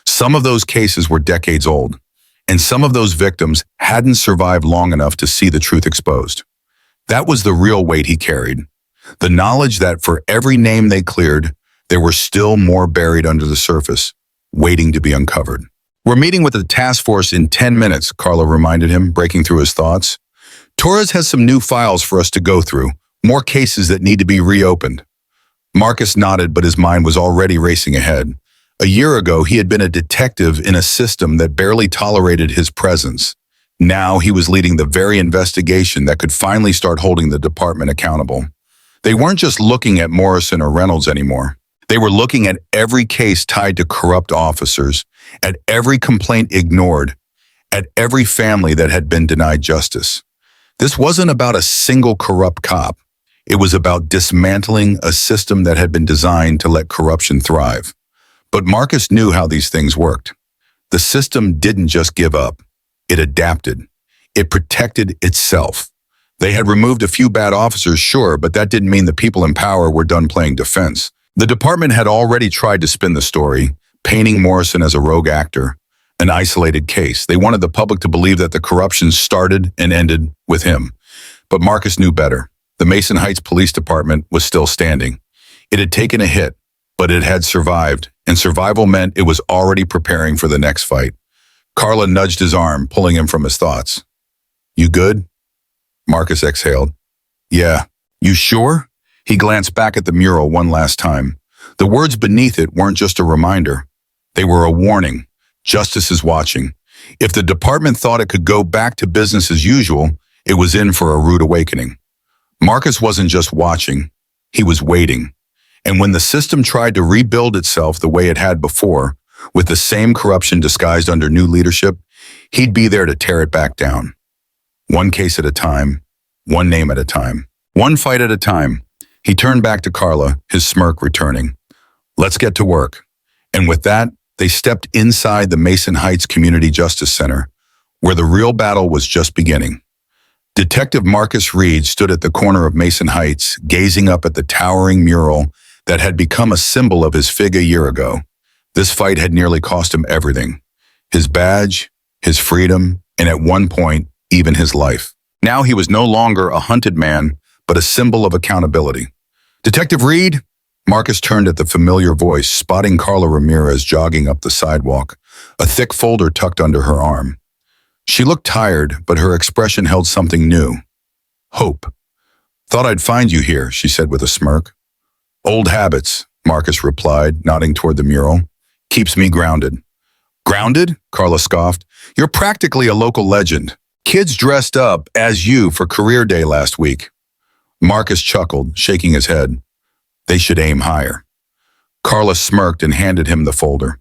Some of those cases were decades old, and some of those victims hadn't survived long enough to see the truth exposed. That was the real weight he carried, the knowledge that for every name they cleared, there were still more buried under the surface, waiting to be uncovered. "We're meeting with the task force in 10 minutes, Carla reminded him, breaking through his thoughts. "Torres has some new files for us to go through, more cases that need to be reopened." Marcus nodded, but his mind was already racing ahead. A year ago, he had been a detective in a system that barely tolerated his presence. Now he was leading the very investigation that could finally start holding the department accountable. They weren't just looking at Morrison or Reynolds anymore. They were looking at every case tied to corrupt officers, at every complaint ignored, at every family that had been denied justice. This wasn't about a single corrupt cop. It was about dismantling a system that had been designed to let corruption thrive. But Marcus knew how these things worked. The system didn't just give up. It adapted. It protected itself. They had removed a few bad officers, sure, but that didn't mean the people in power were done playing defense. The department had already tried to spin the story, painting Morrison as a rogue actor, an isolated case. They wanted the public to believe that the corruption started and ended with him. But Marcus knew better. The Mason Heights Police Department was still standing. It had taken a hit, but it had survived, and survival meant it was already preparing for the next fight. Carla nudged his arm, pulling him from his thoughts. "You good?" Marcus exhaled. "Yeah. You sure?" He glanced back at the mural one last time. The words beneath it weren't just a reminder. They were a warning. Justice is watching. If the department thought it could go back to business as usual, it was in for a rude awakening. Marcus wasn't just watching. He was waiting. And when the system tried to rebuild itself the way it had before, with the same corruption disguised under new leadership, he'd be there to tear it back down. One case at a time, one name at a time, one fight at a time. He turned back to Carla, his smirk returning. Let's get to work. And with that, they stepped inside the Mason Heights Community Justice Center, where the real battle was just beginning. Detective Marcus Reed stood at the corner of Mason Heights, gazing up at the towering mural that had become a symbol of his fig a year ago. This fight had nearly cost him everything. His badge, his freedom, and at one point, even his life. Now he was no longer a hunted man, but a symbol of accountability. Detective Reed? Marcus turned at the familiar voice, spotting Carla Ramirez jogging up the sidewalk, a thick folder tucked under her arm. She looked tired, but her expression held something new. Hope. Thought I'd find you here, she said with a smirk. Old habits, Marcus replied, nodding toward the mural. Keeps me grounded. Grounded? Carla scoffed. You're practically a local legend. Kids dressed up as you for career day last week. Marcus chuckled, shaking his head. They should aim higher. Carla smirked and handed him the folder.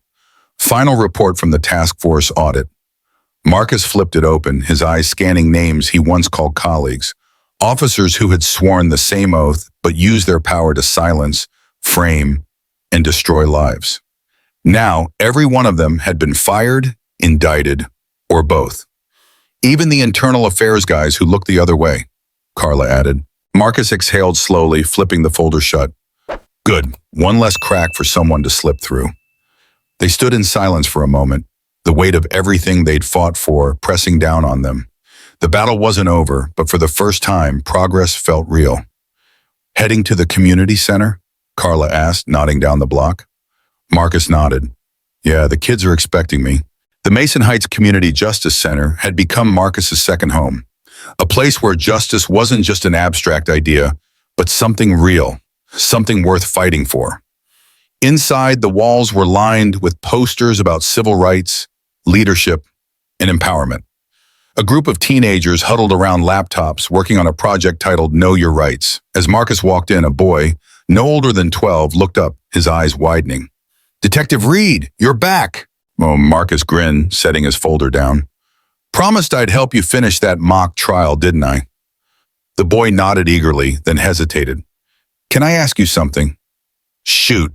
Final report from the task force audit. Marcus flipped it open, his eyes scanning names he once called colleagues, officers who had sworn the same oath but used their power to silence, frame, and destroy lives. Now, every one of them had been fired, indicted, or both. Even the internal affairs guys who looked the other way, Carla added. Marcus exhaled slowly, flipping the folder shut. Good, one less crack for someone to slip through. They stood in silence for a moment, the weight of everything they'd fought for pressing down on them. The battle wasn't over, but for the first time, progress felt real. Heading to the community center? Carla asked, nodding down the block. Marcus nodded. Yeah, the kids are expecting me. The Mason Heights Community Justice Center had become Marcus's second home, a place where justice wasn't just an abstract idea, but something real, something worth fighting for. Inside, the walls were lined with posters about civil rights, leadership, and empowerment. A group of teenagers huddled around laptops working on a project titled Know Your Rights. As Marcus walked in, a boy, no older than 12, looked up, his eyes widening. Detective Reed, you're back. Oh, Marcus grinned, setting his folder down. Promised I'd help you finish that mock trial, didn't I? The boy nodded eagerly, then hesitated. Can I ask you something? Shoot.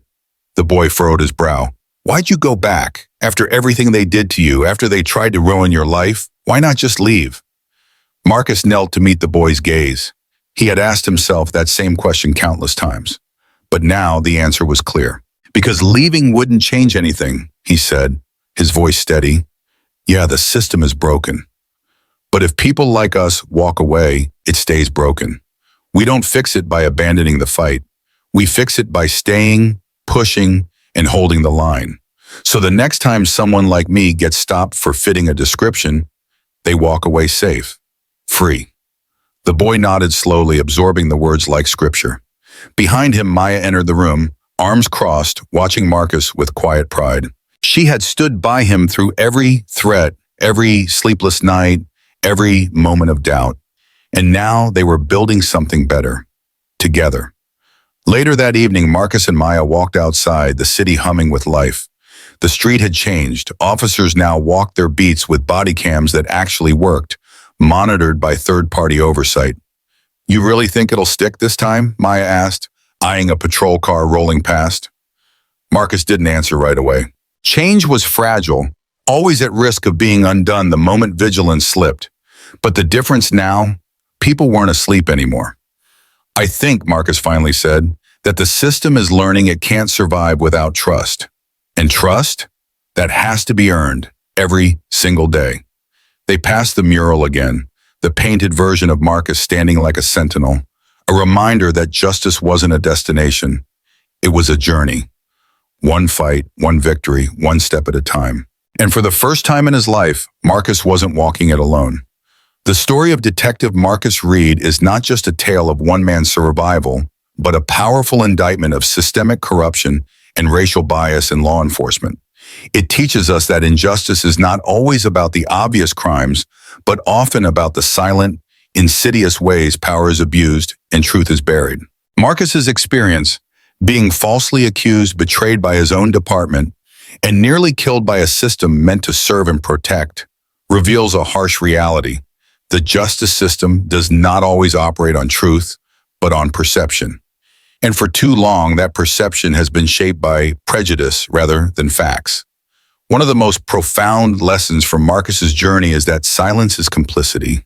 The boy furrowed his brow. Why'd you go back? After everything they did to you, after they tried to ruin your life, why not just leave? Marcus knelt to meet the boy's gaze. He had asked himself that same question countless times. But now the answer was clear. Because leaving wouldn't change anything, he said, his voice steady. Yeah, the system is broken. But if people like us walk away, it stays broken. We don't fix it by abandoning the fight. We fix it by staying, pushing, and holding the line. So the next time someone like me gets stopped for fitting a description, they walk away safe, free. The boy nodded slowly, absorbing the words like scripture. Behind him, Maya entered the room, arms crossed, watching Marcus with quiet pride. She had stood by him through every threat, every sleepless night, every moment of doubt. And now they were building something better, together. Later that evening, Marcus and Maya walked outside, the city humming with life. The street had changed. Officers now walked their beats with body cams that actually worked, monitored by third-party oversight. You really think it'll stick this time? Maya asked, eyeing a patrol car rolling past. Marcus didn't answer right away. Change was fragile, always at risk of being undone the moment vigilance slipped. But the difference now, people weren't asleep anymore. I think, Marcus finally said, that the system is learning it can't survive without trust. And trust? That has to be earned every single day. They passed the mural again, the painted version of Marcus standing like a sentinel, a reminder that justice wasn't a destination. It was a journey. One fight, one victory, one step at a time. And for the first time in his life, Marcus wasn't walking it alone. The story of Detective Marcus Reed is not just a tale of one man's survival, but a powerful indictment of systemic corruption and racial bias in law enforcement. It teaches us that injustice is not always about the obvious crimes, but often about the silent, insidious ways power is abused and truth is buried. Marcus's experience, being falsely accused, betrayed by his own department, and nearly killed by a system meant to serve and protect, reveals a harsh reality. The justice system does not always operate on truth, but on perception. And for too long, that perception has been shaped by prejudice rather than facts. One of the most profound lessons from Marcus's journey is that silence is complicity.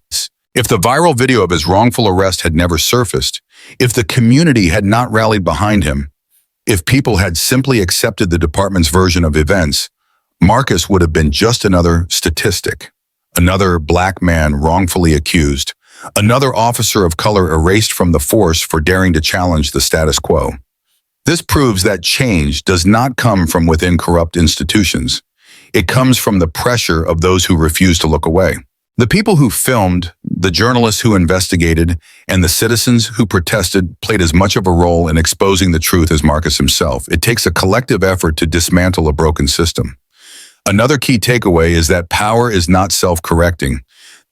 If the viral video of his wrongful arrest had never surfaced, if the community had not rallied behind him, if people had simply accepted the department's version of events, Marcus would have been just another statistic, another black man wrongfully accused, another officer of color erased from the force for daring to challenge the status quo. This proves that change does not come from within corrupt institutions. It comes from the pressure of those who refuse to look away. The people who filmed, the journalists who investigated, and the citizens who protested played as much of a role in exposing the truth as Marcus himself. It takes a collective effort to dismantle a broken system. Another key takeaway is that power is not self-correcting.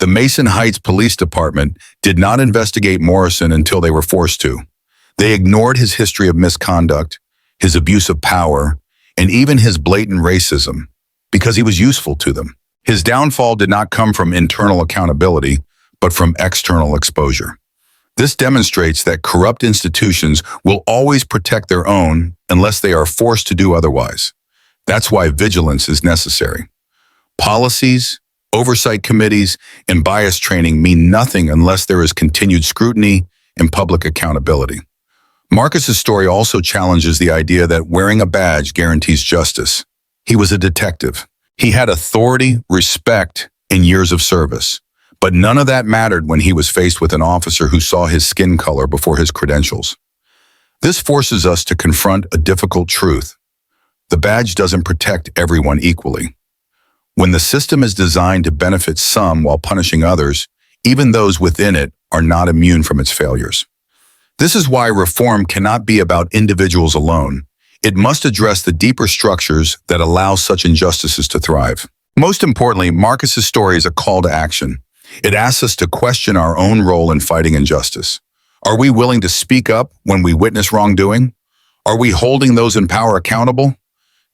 The Mason Heights Police Department did not investigate Morrison until they were forced to. They ignored his history of misconduct, his abuse of power, and even his blatant racism, because he was useful to them. His downfall did not come from internal accountability, but from external exposure. This demonstrates that corrupt institutions will always protect their own unless they are forced to do otherwise. That's why vigilance is necessary. Policies, oversight committees, and bias training mean nothing unless there is continued scrutiny and public accountability. Marcus's story also challenges the idea that wearing a badge guarantees justice. He was a detective. He had authority, respect, and years of service. But none of that mattered when he was faced with an officer who saw his skin color before his credentials. This forces us to confront a difficult truth. The badge doesn't protect everyone equally. When the system is designed to benefit some while punishing others, even those within it are not immune from its failures. This is why reform cannot be about individuals alone. It must address the deeper structures that allow such injustices to thrive. Most importantly, Marcus's story is a call to action. It asks us to question our own role in fighting injustice. Are we willing to speak up when we witness wrongdoing? Are we holding those in power accountable?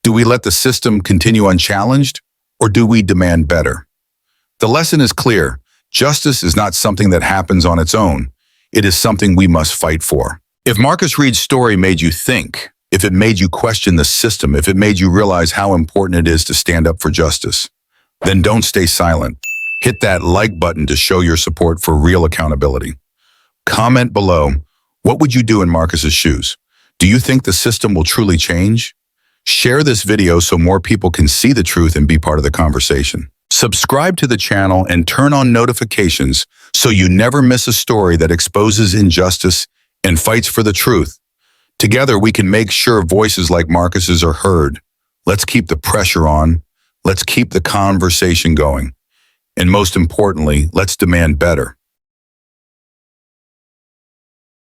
Do we let the system continue unchallenged, or do we demand better? The lesson is clear. Justice is not something that happens on its own. It is something we must fight for. If Marcus Reed's story made you think, if it made you question the system, if it made you realize how important it is to stand up for justice, then don't stay silent. Hit that like button to show your support for real accountability. Comment below, what would you do in Marcus's shoes? Do you think the system will truly change? Share this video so more people can see the truth and be part of the conversation. Subscribe to the channel and turn on notifications so you never miss a story that exposes injustice and fights for the truth. Together, we can make sure voices like Marcus's are heard. Let's keep the pressure on. Let's keep the conversation going. And most importantly, let's demand better.